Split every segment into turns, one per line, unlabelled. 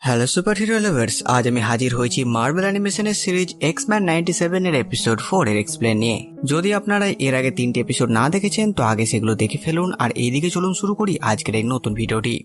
Hello super hero lovers, আজ আমি হাজির হয়েছি মার্বেল অ্যানিমেশনের সিরিজ এক্স-ম্যান 97 এর এপিসোড 4 এর এক্সপ্লেন নিয়ে। যদি আপনারা এর আগে 3টি এপিসোড না দেখেছেন তো আগে সেগুলো দেখে ফেলুন, আর এইদিকে চলুন শুরু করি আজকের এই নতুন ভিডিওটি।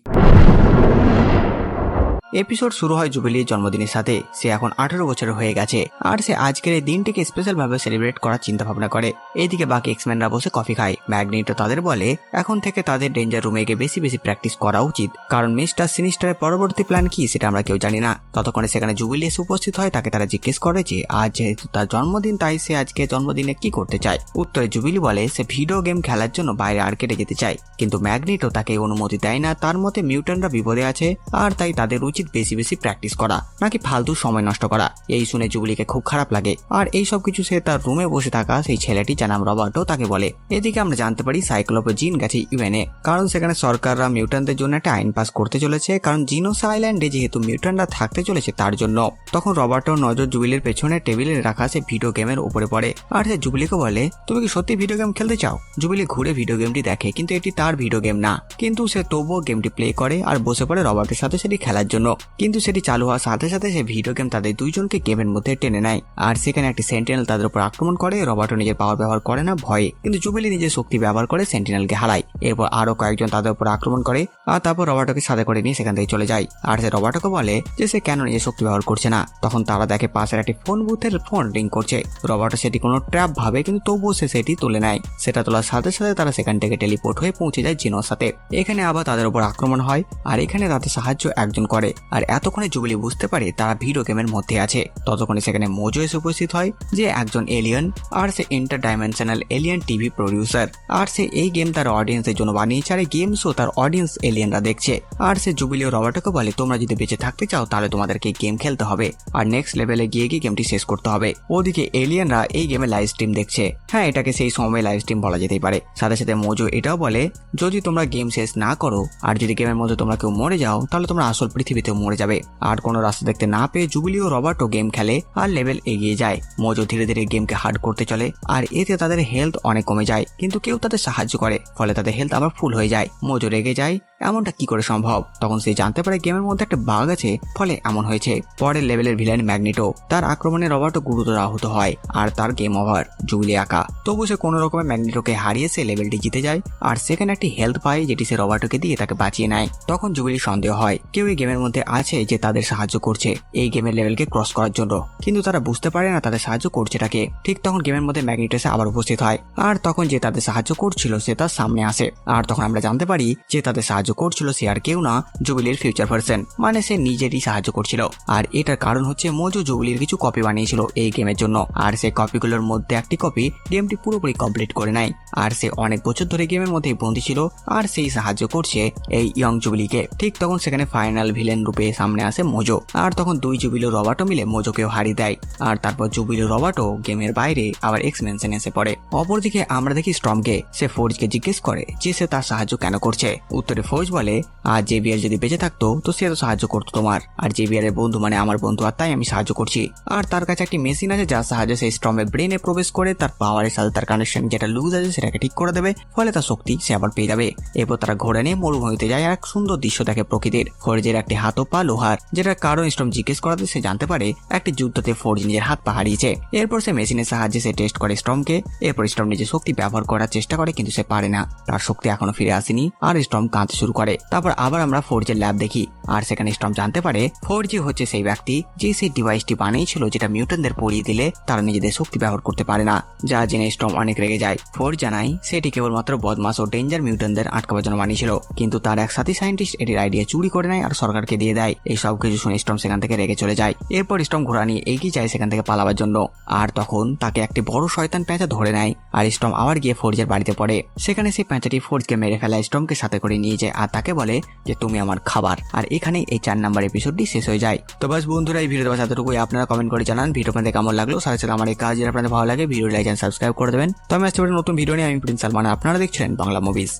এপিসোড শুরু হয় জুবিলির জন্মদিনের সাথে। সে এখন 18 বছরের হয়ে গেছে আর সে আজকের এই দিনটিকে স্পেশাল ভাবে সেলিব্রেট করার চিন্তা ভাবনা করে। এইদিকে বাকি এক্সম্যানরা বসে কফি খায়। ম্যাগনেটো তাদের বলে এখন থেকে তাদের ডেঞ্জার রুমে গিয়ে বেশি বেশি প্র্যাকটিস করা উচিত, কারণ মিস্টার সিনিস্টারের পরবর্তী প্ল্যান কি সেটা আমরা কেউ জানি না। ততক্ষণে সেখানে জুবিলি এসে উপস্থিত হয়। তাকে তারা জিজ্ঞেস করে যে আজ যেহেতু তার জন্মদিন তাই সে আজকে জন্মদিনে কি করতে চায়। উত্তরে জুবিলি বলে সে ভিডিও গেম খেলার জন্য বাইরে আর্কেডে যেতে চায়, কিন্তু ম্যাগনেটো তাকে অনুমতি দেয় না। তার মতে মিউট্যান্টরা বিপদে আছে আর তাই তাদের উচিত বেশি বেশি প্র্যাকটিস করা, নাকি ফালতু সময় নষ্ট করা। এই শুনে জুবিলিকে খুব খারাপ লাগে আর এই সব কিছু সে তার রুমে বসে থাকা সেই ছেলেটি যার নাম রবার্টো তাকে বলে। এদিকে আমরা জানতে পারি সাইক্লোপ জিন গেছে ইউএনএ, কারণ সেখানে সরকাররা মিউট্যান্টদের জন্য একটা আইন পাস করতে চলেছে, কারণ জিনোস আইল্যান্ডে যেহেতু মিউট্যান্টরা থাকতে চলেছে তার জন্য। তখন রবার্টোর নজর জুবিলির পেছনে টেবিলে রাখা সে ভিডিও গেমের উপরে পড়ে আর সে জুবিলিকে বলে তুমি কি সত্যি ভিডিও গেম খেলতে চাও। জুবিলি ঘুরে ভিডিও গেমটি দেখে, কিন্তু এটি তার ভিডিও গেম না, কিন্তু সে তবুও গেমটি প্লে করে আর বসে পড়ে রবার্টের সাথে সেটি খেলার জন্য। কিন্তু সেটি চালু হওয়ার সাথে সাথে সে ভিডিও গেম তাদের দুইজনকে গেমের মধ্যে টেনে নেয় আর সেখানে একটি সেন্টিনেল তাদের উপর আক্রমণ করে। রবার্টো নিজের পাওয়ার ব্যবহার করে না ভয়ে, কিন্তু জুবিলি নিজের শক্তি ব্যবহার করে সেন্টিনেলকে হারায়। এরপর আরো কয়েকজন তাদের উপর আক্রমণ করে আর তারপর রবার্টোকে সাথে করে নিয়ে সেখান থেকে চলে যায়। আর সে রবার্টোকে বলে যে সে কেন নিজের শক্তি ব্যবহার করছে না। তখন তারা দেখে পাশের একটি ফোন বুথের ফোন রিং করছে। রবার্টো সেটি কোনো ট্র্যাপ ভাবে, কিন্তু তবুও সে সেটি তুলে নেয়। সেটা তোলার সাথে সাথে তারা সেখান থেকে টেলিপোর্ট হয়ে পৌঁছে যায় জিনোর সাথে। এখানে আবার তাদের উপর আক্রমণ হয় আর এখানে তাদের সাহায্য একজন করে। আর এতক্ষণে জুবিলি বুঝতে পারে তারা ভিডিও গেমের মধ্যে আছে। ততক্ষণে সেখানে মোজো এসে উপস্থিত হয়, যে একজন এলিয়েন আর সে interdimensional alien TV producer. আর সে এই গেম তার অডিয়েন্সের জন্য বানিয়েছে আর এই গেম শো তার অডিয়েন্স এলিয়েনরা দেখছে। আর সে জুবিলি ও রবার্টোকে বলে তোমরা যদি বেঁচে থাকতে চাও তাহলে তোমাদেরকে গেম খেলতে হবে আর নেক্সট লেভেলে গিয়ে গেমটি শেষ করতে হবে। ওদিকে এলিয়েনরা এই গেমে লাইভ স্ট্রিম দেখছে। হ্যাঁ, এটাকে সেই সময় লাইভ স্ট্রিম বলা যেতেই পারে। সাথে সাথে মোজো এটাও বলে যদি তোমরা গেম শেষ না করো আর যদি গেমের মধ্যে তোমরা কেউ মরে যাও তাহলে তোমরা আসল পৃথিবীতেও মরে যাবে। আর কোনো রাস্তা দেখতে না পেয়ে জুবিলি ও রবার্টো গেম খেলে আর লেভেল এগিয়ে যায়। মোজো ধীরে ধীরে গেমকে হার্ড করতে চলে আর এতে তাদের হেলথ অনেক কমে যায়, কিন্তু কেউ তাদের সাহায্য করে, ফলে তাদের হেলথ আবার ফুল হয়ে যায়। মোজো রেগে যায়, এমনটা কি করে সম্ভব। তখন সে জানতে পারে গেমের মধ্যে একটা বাগ আছে, ফলে এমন হয়েছে। পরের লেভেলের ভিলেন ম্যাগনেটো, তার আক্রমণে রবার্টো গুরুতর আহত হয় আর তার গেম ওভার। জুবিলি একা, তবু সে কোনো রকমে ম্যাগনেটোকে হারিয়ে সে লেভেলটি জিতে যায় আর সেখানে একটি হেলথ পায় যেটি সে রবার্টোকে দিয়ে তাকে বাঁচিয়ে নেয়। তখন জুবিলির সন্দেহ হয় কেউ এই গেমের মধ্যে আছে যে তাদের সাহায্য করছে এই গেমের লেভেলকে ক্রস করার জন্য, কিন্তু তারা বুঝতে পারে না তাদের সাহায্য করছে তাকে। ঠিক তখন গেমের মধ্যে ম্যাগনেটো এসে আবার উপস্থিত হয় আর তখন যে তাদের সাহায্য করছিল সে তার সামনে আসে। আর তখন আমরা জানতে পারি যে তাদের সাহায্য করছিল সে আর কেউ না, জুবিলির ফিউচার ভার্সন, মানে সে নিজেরই সাহায্য করছিল। আর এটার কারণ হচ্ছে মোজো জুবিলির কিছু কপি বানিয়েছিল এই গেমের জন্য, আর সেই কপিগুলোর মধ্যে একটি কপি গেমটি পুরোপুরি কমপ্লিট করে নেয়। আর সে অনেক বছর ধরে গেমের মধ্যে বন্দী ছিল আর সেই সাহায্য করছে এই ইয়ং জুবিলিকে। ঠিক তখন সেখানে ফাইনাল ভিলেন রূপে সামনে আসে মোজো, আর তখন দুই জুবিলি রবার্টো মিলে মোজোকেও হারিয়ে দেয়। আর তারপর জুবিলি রবার্টো গেমের বাইরে আবার এক্স ম্যানশনে এসে পড়ে। অপরদিকে আমরা দেখি স্টর্মকে। সে ফোর্জকে জিজ্ঞেস করে যে সে তার সাহায্য কেন করছে। উত্তরে ফোর্জ বলে আর জেভিয়ার যদি বেঁচে থাকতো তো সে তো সাহায্য করতো তোমার, আর জেভিয়ারের বন্ধু মানে আমার বন্ধু, আর তাই আমি সাহায্য করছি। আর তার কাছে একটি মেশিন আছে যার সাহায্যে সেই স্টর্মের ব্রেনে প্রবেশ করে তার পাওয়ারের সাথে তার কানেকশন যেটা লুজ আছে সেটাকে ঠিক করে দেবে, ফলে তার শক্তি সে আবার পেয়ে যাবে। এরপর তারা ঘোড়া নিয়ে মরুভূমিতে যায় আর এক সুন্দর দৃশ্য দেখে প্রকৃতির। ফোর্জের একটি হাত ও পা লোহার, যেটার কারণ স্টর্ম জিজ্ঞেস করাতে সে জানতে পারে একটি যুদ্ধতে ফোর্জ নিজের হাত পা হারিয়েছে। এরপর সে মেশিনের সাহায্যে সে টেস্ট করে স্টর্মকে। এরপর স্টর্ম নিজের শক্তি ব্যবহার করার চেষ্টা করে, কিন্তু সে পারে না, তার শক্তি এখনো ফিরে আসেনি আর স্টর্ম কাঁদতে শুরু করে। তারপর আবার আমরা ফোর্জের ল্যাব দেখি আর সেখানে স্টর্ম জানতে পারে ফোর্জি হচ্ছে সেই ব্যক্তি যে সেই ডিভাইসটি বানিয়েছিল যেটা মিউট্যান্টদের পরিয়ে দিলে তারা নিজেদের শক্তি ব্যবহার করতে পারে না। যা জেনে স্টর্ম অনেক রেগে যায়। ফোর্জ জানায় সেটি কেবলমাত্র বদমাস ও ডেঞ্জার মিউট্যান্টদের আটকাবার জন্য বানিয়েছিল, কিন্তু তার এক সাথী সায়েন্টিস্ট এটির আইডিয়া চুরি করে নেয় আর সরকারকে দিয়ে দেয়। এই সব কিছু শুনে স্টর্ম সেখান থেকে রেগে চলে যায়। এরপর স্টর্ম ঘোড়া নিয়ে এগিয়ে যায় সেখান থেকে পালাবার জন্য, আর তখন তাকে একটি বড় শয়তান পেঁচা ধরে নেয় আর স্টর্ম আবার গিয়ে ফোর্জের বাড়িতে পড়ে। সেখানে সেই পেঁচাটি ফোর্জকে মেরে ফেলা স্টর্মকে সাথে করে নিয়ে যায় আর তাকে বলে যে তুমি আমার খাবার। আর এখানে এই 4 নাম্বার এপিসোডটি শেষ হয়ে যায়। তো বাস বন্ধুরা, এই ভিডিওতে এতটুকুই। আপনারা কমেন্ট করে জানান ভিডিও আপনাদের কেমন লাগলো। সাথে সাথে আমার এই কাজ যদি আপনাদের ভালো লাগে ভিডিও লাইক এন্ড সাবস্ক্রাইব করে দেবেন। তো আমি আসতে পারি নতুন ভিডিও নিয়ে। আমি প্রিন্স সালমান, আপনারা দেখছিলেন বাংলা মুভিজ।